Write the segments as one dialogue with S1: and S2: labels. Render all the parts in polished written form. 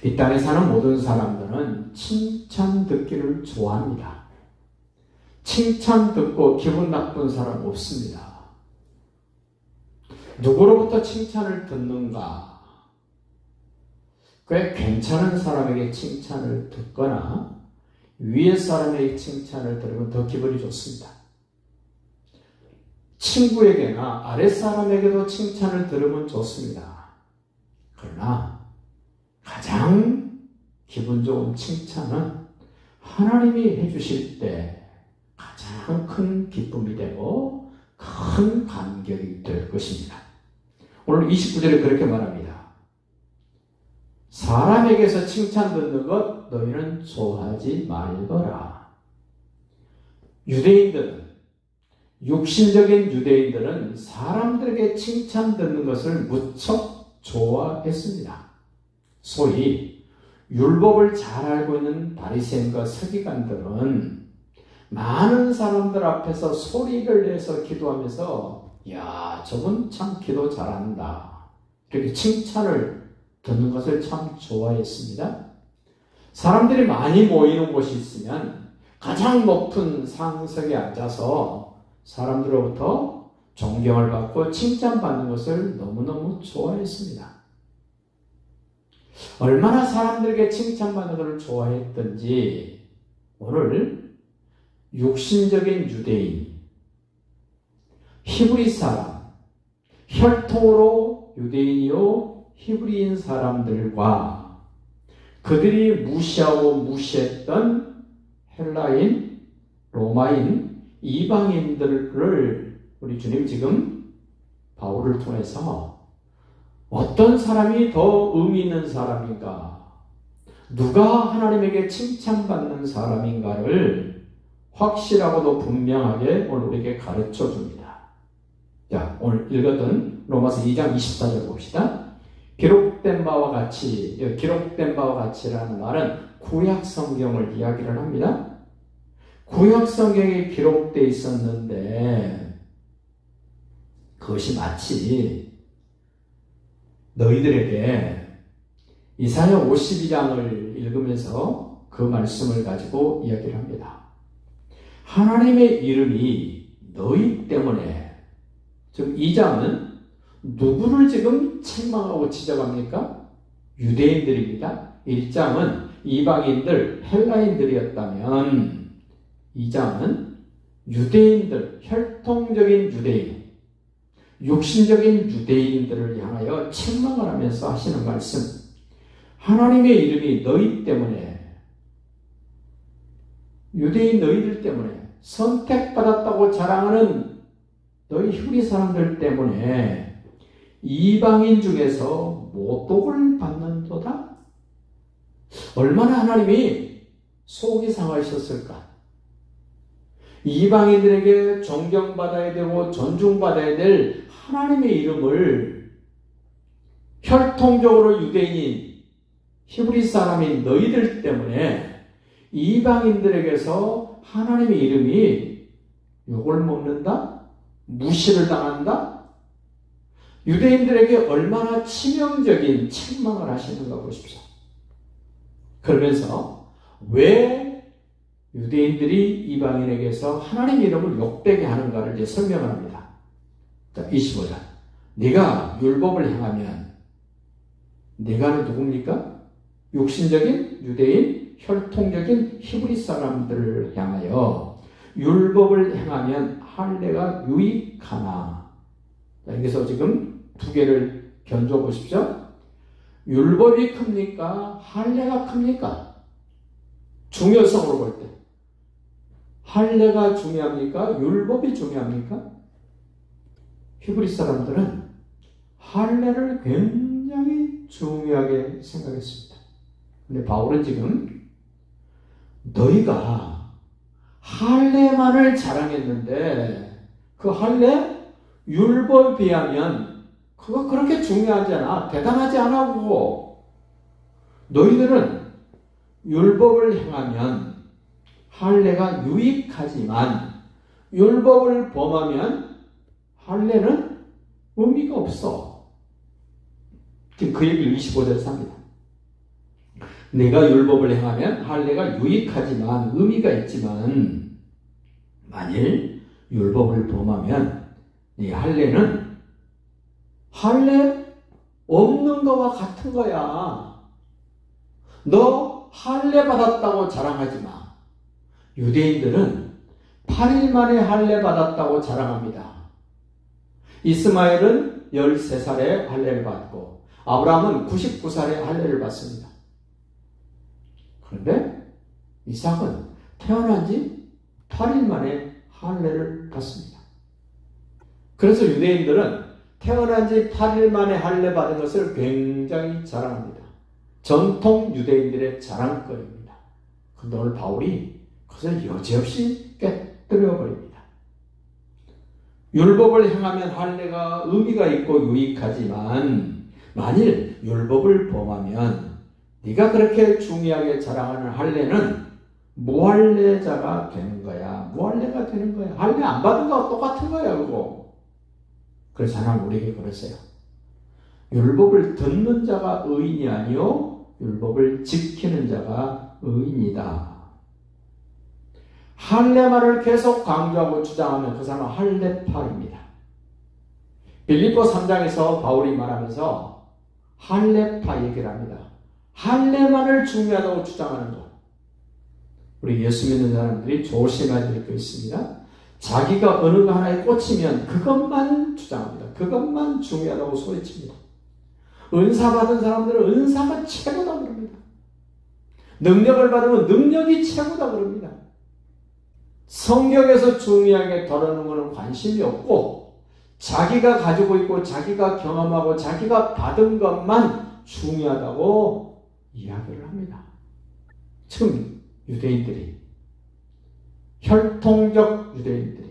S1: 이 땅에 사는 모든 사람들은 칭찬 듣기를 좋아합니다. 칭찬 듣고 기분 나쁜 사람 없습니다. 누구로부터 칭찬을 듣는가? 꽤 괜찮은 사람에게 칭찬을 듣거나 위에 사람에게 칭찬을 들으면 더 기분이 좋습니다. 친구에게나 아랫사람에게도 칭찬을 들으면 좋습니다. 그러나 가장 기분 좋은 칭찬은 하나님이 해주실 때 가장 큰 기쁨이 되고 큰 감격이 될 것입니다. 오늘 29절에 그렇게 말합니다. 사람에게서 칭찬 듣는 것 너희는 좋아하지 말거라. 육신적인 유대인들은 사람들에게 칭찬 듣는 것을 무척 좋아했습니다. 소위 율법을 잘 알고 있는 바리새인과 서기관들은 많은 사람들 앞에서 소리를 내서 기도하면서 야, 저분 참 기도 잘한다. 이렇게 칭찬을 듣는 것을 참 좋아했습니다. 사람들이 많이 모이는 곳이 있으면 가장 높은 상석에 앉아서 사람들로부터 존경을 받고 칭찬받는 것을 너무너무 좋아했습니다. 얼마나 사람들에게 칭찬받는 것을 좋아했던지 오늘 육신적인 유대인, 히브리 사람, 혈통으로 유대인이요 히브리인 사람들과 그들이 무시하고 무시했던 헬라인, 로마인, 이방인들을 우리 주님 지금 바울을 통해서 어떤 사람이 더 의미 있는 사람인가, 누가 하나님에게 칭찬받는 사람인가를 확실하고도 분명하게 오늘 우리에게 가르쳐 줍니다. 자, 오늘 읽었던 로마서 2장 24절 봅시다. 기록된 바와 같이라는 말은 구약 성경을 이야기를 합니다. 구약 성경에 기록되어 있었는데 그것이 마치 너희들에게 이사야 52장을 읽으면서 그 말씀을 가지고 이야기를 합니다. 하나님의 이름이 너희 때문에, 즉 2장은 누구를 지금 책망하고 지적합니까? 유대인들입니다. 1장은 이방인들, 헬라인들이었다면 2장은 유대인들, 혈통적인 유대인, 육신적인 유대인들을 향하여 책망을 하면서 하시는 말씀. 하나님의 이름이 너희 때문에, 유대인 너희들 때문에, 선택받았다고 자랑하는 너희 히브리 사람들 때문에 이방인 중에서 모독을 받는도다? 얼마나 하나님이 속이 상하셨을까? 이방인들에게 존경받아야 되고 존중받아야 될 하나님의 이름을 혈통적으로 유대인인 히브리 사람인 너희들 때문에 이방인들에게서 하나님의 이름이 욕을 먹는다? 무시를 당한다? 유대인들에게 얼마나 치명적인 책망을 하시는가 보십시오. 그러면서 왜 유대인들이 이방인에게서 하나님 이름을 욕되게 하는가를 이제 설명을 합니다. 자, 25절. 네가 율법을 행하면, 네가는 누굽니까? 육신적인 유대인, 혈통적인 히브리 사람들을 향하여 율법을 행하면 할례가 유익하나. 자, 여기서 지금 두 개를 견줘 보십시오. 율법이 큽니까? 할례가 큽니까? 중요성으로 볼 때. 할례가 중요합니까? 율법이 중요합니까? 히브리 사람들은 할례를 굉장히 중요하게 생각했습니다. 근데 바울은 지금 너희가 할례만을 자랑했는데 그 할례 율법에 비하면 그거 그렇게 중요하지 않아. 대단하지 않아. 그거. 너희들은 율법을 행하면 할례가 유익하지만 율법을 범하면 할례는 의미가 없어. 지금 그 얘기를 25절에서 합니다. 네가 율법을 행하면 할례가 유익하지만 의미가 있지만 만일 율법을 범하면 네 할례는 할례 없는 거와 같은 거야. 너 할례 받았다고 자랑하지 마. 유대인들은 8일 만에 할례 받았다고 자랑합니다. 이스마엘은 13살에 할례를 받고 아브라함은 99살에 할례를 받습니다. 그런데 이삭은 태어난 지 8일 만에 할례를 받습니다. 그래서 유대인들은 태어난 지 8일 만에 할례 받은 것을 굉장히 자랑합니다. 전통 유대인들의 자랑거리입니다. 그런데 오늘 바울이 그것을 여지없이 깨뜨려 버립니다. 율법을 행하면 할례가 의미가 있고 유익하지만 만일 율법을 범하면 네가 그렇게 중요하게 자랑하는 할례는 무할례자가 되는 거야. 무할례가 되는 거야. 할례 안 받은 거와 똑같은 거야, 그거. 그래서 하나님 우리에게 그러세요. 율법을 듣는 자가 의인이 아니요 율법을 지키는 자가 의인이다. 할례만을 계속 강조하고 주장하면 그 사람은 할례파입니다. 빌립보 3장에서 바울이 말하면서 할례파 얘기를 합니다. 할례만을 중요하다고 주장하는 것. 우리 예수 믿는 사람들이 조심해야 될 게 있습니다. 자기가 어느 거 하나에 꽂히면 그것만 주장합니다. 그것만 중요하다고 소리칩니다. 은사 받은 사람들은 은사가 최고다 그럽니다. 능력을 받으면 능력이 최고다 그럽니다. 성경에서 중요하게 다루는 것은 관심이 없고 자기가 가지고 있고 자기가 경험하고 자기가 받은 것만 중요하다고 이야기를 합니다. 지금 유대인들이 혈통적 유대인들이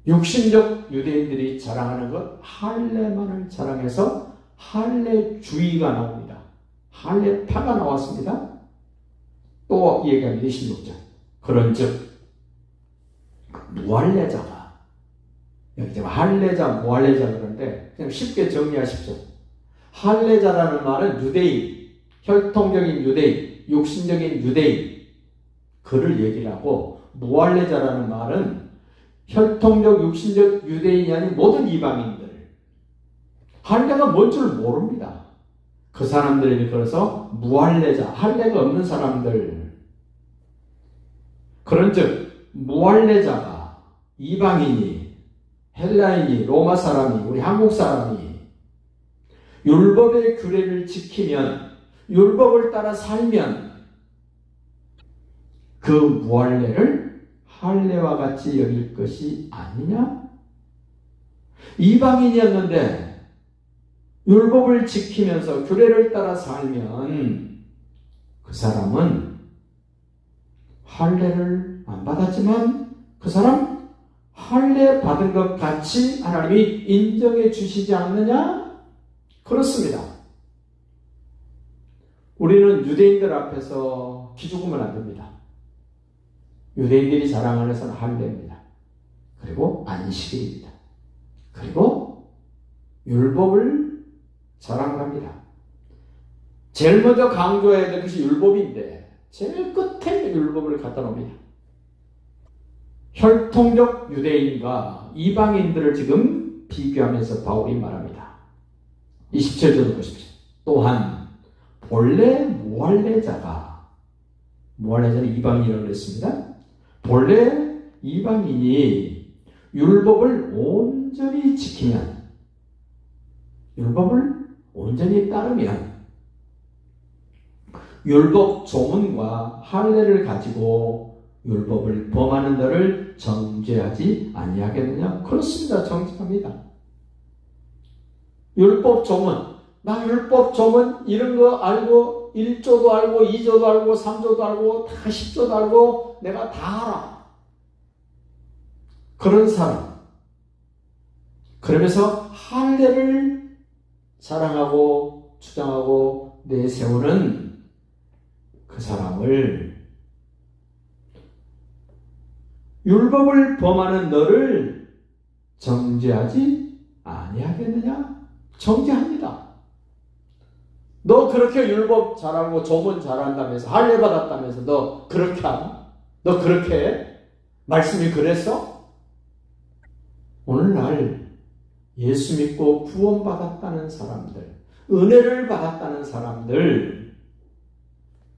S1: 육신적 유대인들이 자랑하는 것 할례만을 자랑해서 할례주의가 나옵니다. 할례파가 나왔습니다. 또 얘기합니다. 26절. 그런즉 무할례자가 여기 지금 할례자 무할례자 그런데 그냥 쉽게 정리하십시오. 할례자라는 말은 유대인, 혈통적인 유대인, 육신적인 유대인 그를 얘기를 하고 무할례자라는 말은 혈통적 육신적 유대인이 아닌 모든 이방인들 할례가 뭔 줄 모릅니다. 그 사람들에게 그래서 무할례자, 할례가 없는 사람들 그런즉 무할례자가 이방인이 헬라인이 로마 사람이 우리 한국 사람이 율법의 규례를 지키면 율법을 따라 살면 그 무할례를 할례와 같이 여길 것이 아니냐? 이방인이었는데 율법을 지키면서 규례를 따라 살면 그 사람은 할례를 안 받았지만 그 사람 할례 받은 것 같이 하나님이 인정해 주시지 않느냐? 그렇습니다. 우리는 유대인들 앞에서 기죽으면 안 됩니다. 유대인들이 자랑하는 것은 할례입니다. 그리고 안식일입니다. 그리고 율법을 자랑합니다. 제일 먼저 강조해야 될 것이 율법인데 제일 끝에 율법을 갖다 놓습니다. 혈통적 유대인과 이방인들을 지금 비교하면서 바울이 말합니다. 27절을 보십시오. 또한 본래 무할례자가 무할례자는 이방인이라고 그랬습니다. 본래 이방인이 율법을 온전히 지키면 율법을 온전히 따르면 율법 조문과 할례를 가지고 율법을 범하는 너를 정죄하지 아니하겠느냐? 그렇습니다. 정죄합니다. 율법 조문, 나 율법 조문 이런 거 알고 1조도 알고 2조도 알고 3조도 알고 다 10조도 알고 내가 다 알아. 그런 사람. 그러면서 할례를 자랑하고 주장하고 내세우는 그 사람을 율법을 범하는 너를 정죄하지 아니하겠느냐? 정죄합니다. 너 그렇게 율법 잘하고 조문 잘한다면서 할례 받았다면서 너 그렇게 하나? 너 그렇게 해? 말씀이 그랬어? 오늘날 예수 믿고 구원받았다는 사람들, 은혜를 받았다는 사람들,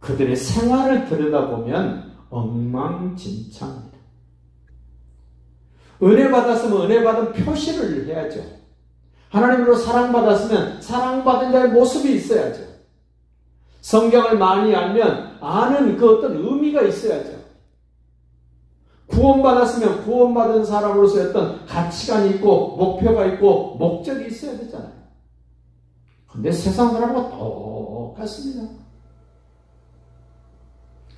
S1: 그들의 생활을 들여다보면 엉망진창입니다. 은혜 받았으면 은혜 받은 표시를 해야죠. 하나님으로 사랑받았으면 사랑받은 자의 모습이 있어야죠. 성경을 많이 알면 아는 그 어떤 의미가 있어야죠. 구원받았으면 구원받은 사람으로서의 어떤 가치관이 있고 목표가 있고 목적이 있어야 되잖아요. 근데 세상 사람과 똑같습니다.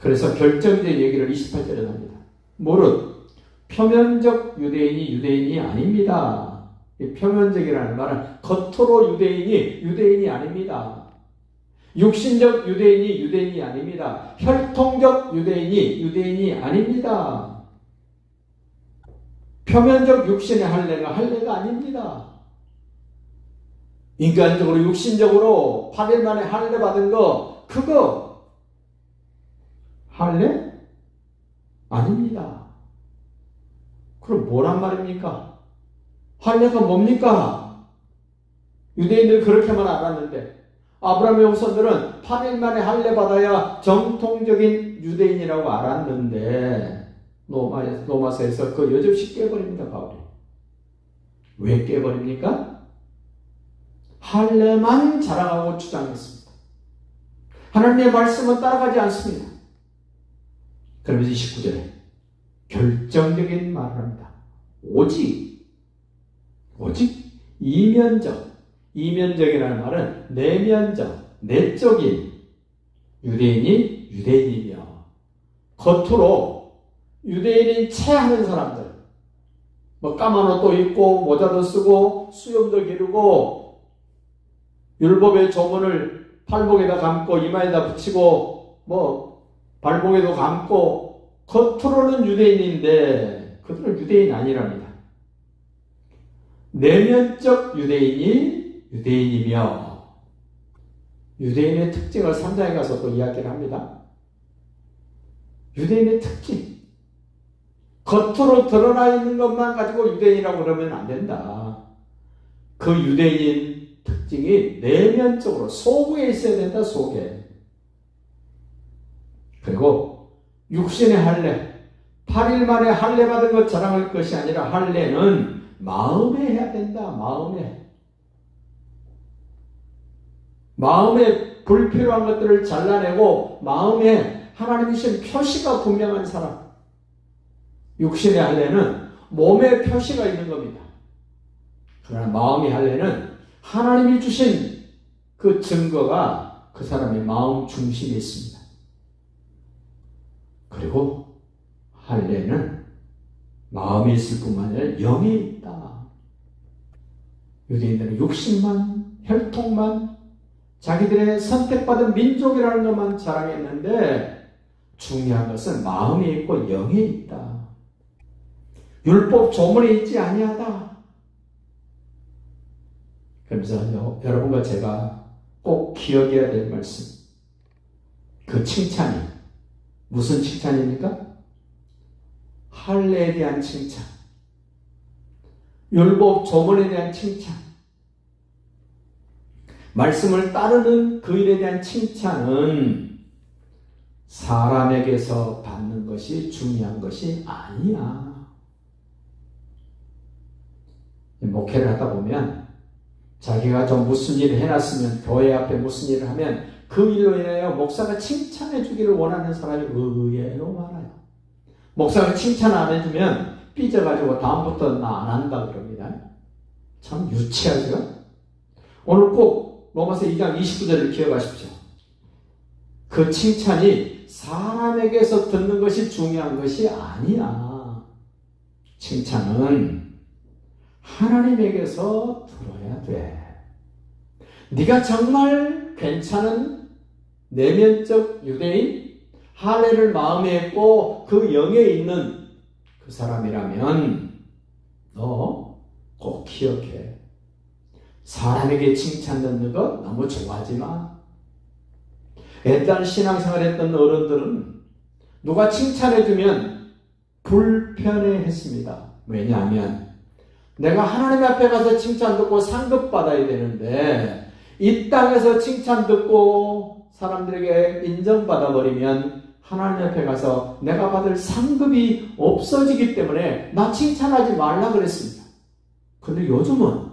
S1: 그래서 결정적 얘기를 28절에 합니다. 무릇 표면적 유대인이 유대인이 아닙니다. 이 표면적이라는 말은 겉으로 유대인이 아닙니다. 육신적 유대인이 아닙니다. 혈통적 유대인이 아닙니다. 표면적 육신의 할례가 아닙니다. 인간적으로 육신적으로 8일 만에 할례 받은 거 그거 할례 아닙니다. 그럼 뭐란 말입니까? 할례가 뭡니까? 유대인들 그렇게만 알았는데 아브라함의 후손들은 8일 만에 할례 받아야 정통적인 유대인이라고 알았는데 로마서에서 그 여럿이 깨버립니다. 바울이. 왜 깨버립니까? 할례만 자랑하고 주장했습니다. 하나님의 말씀은 따라가지 않습니다. 그러면서 29절에 결정적인 말을 합니다. 오직 이면적이라는 말은 내면적, 내적인 유대인이며 겉으로 유대인인 채 하는 사람들, 까만 옷도 입고 모자도 쓰고 수염도 기르고 율법의 조문을 팔목에다 감고 이마에다 붙이고 발목에도 감고 겉으로는 유대인인데 그들은 유대인 아니랍니다. 내면적 유대인이며 유대인의 특징을 3장에 가서 또 이야기를 합니다. 유대인의 특징. 겉으로 드러나 있는 것만 가지고 유대인이라고 그러면 안 된다. 그 유대인 특징이 내면적으로 속에 있어야 된다. 속에. 그리고 육신의 할례, 8일 만에 할례 받은 것 자랑할 것이 아니라 할례는 마음에 해야 된다. 마음에 불필요한 것들을 잘라내고 마음에 하나님이 주신 표시가 분명한 사람. 육신의 할례는 몸에 표시가 있는 겁니다. 그러나 마음의 할례는 하나님이 주신 그 증거가 그 사람의 마음 중심에 있습니다. 그리고 할례는 마음에 있을 뿐만 아니라 영에 있다. 유대인들은 육신만, 혈통만, 자기들의 선택받은 민족이라는 것만 자랑했는데 중요한 것은 마음에 있고 영에 있다. 율법 조문에 있지 아니하다. 그러면서 여러분과 제가 꼭 기억해야 될 말씀. 그 칭찬이 무슨 칭찬입니까? 할례에 대한 칭찬. 율법 조문에 대한 칭찬. 말씀을 따르는 그 일에 대한 칭찬은 사람에게서 받는 것이 중요한 것이 아니야. 목회를 하다 보면 자기가 좀 무슨 일을 해놨으면 교회 앞에 무슨 일을 하면 그 일로 인하여 목사가 칭찬해 주기를 원하는 사람이 의외로 많아요. 목사가 칭찬 안 해주면 삐져가지고 다음부터 나 안 한다 그럽니다. 참 유치하죠? 오늘 꼭 로마서 2장 29절을 기억하십시오. 그 칭찬이 사람에게서 듣는 것이 중요한 것이 아니야. 칭찬은 하나님에게서 들어야 돼. 네가 정말 괜찮은 내면적 유대인, 할례를 마음에 했고 그 영에 있는 그 사람이라면 너 꼭 기억해. 사람에게 칭찬 듣는 거 너무 좋아하지 마. 옛날 신앙생활했던 어른들은 누가 칭찬해주면 불편해했습니다. 왜냐하면 내가 하나님 앞에 가서 칭찬 듣고 상급 받아야 되는데 이 땅에서 칭찬 듣고 사람들에게 인정받아 버리면 하나님 앞에 가서 내가 받을 상급이 없어지기 때문에 나 칭찬하지 말라 그랬습니다. 근데 요즘은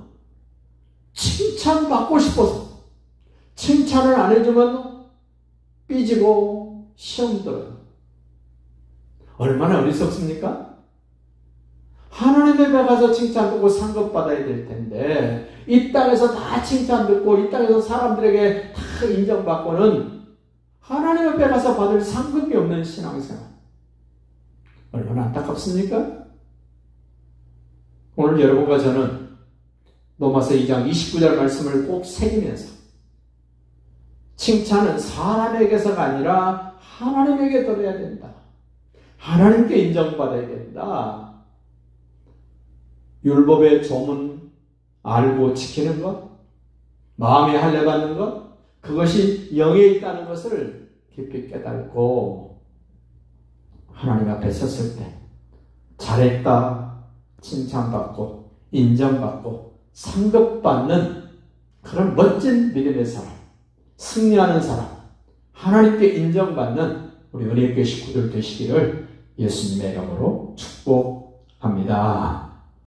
S1: 칭찬받고 싶어서 칭찬을 안 해주면 삐지고 시험 들어요. 얼마나 어리석습니까? 하나님 앞에 가서 칭찬 듣고 상급 받아야 될 텐데 이 땅에서 다 칭찬 듣고 이 땅에서 사람들에게 다 인정받고는 하나님 앞에 가서 받을 상급이 없는 신앙생활. 얼마나 안타깝습니까? 오늘 여러분과 저는 로마서 2장 29절 말씀을 꼭 새기면서 칭찬은 사람에게서가 아니라 하나님에게 들어야 된다. 하나님께 인정받아야 된다. 율법의 조문 알고 지키는 것, 마음에 할례받는 것, 그것이 영에 있다는 것을 깊이 깨닫고 하나님 앞에 섰을 때 잘했다 칭찬받고 인정받고 상급받는 그런 멋진 믿음의 사람, 승리하는 사람, 하나님께 인정받는 우리 은혜교회 식구들 되시기를 예수님의 이름으로 축복합니다.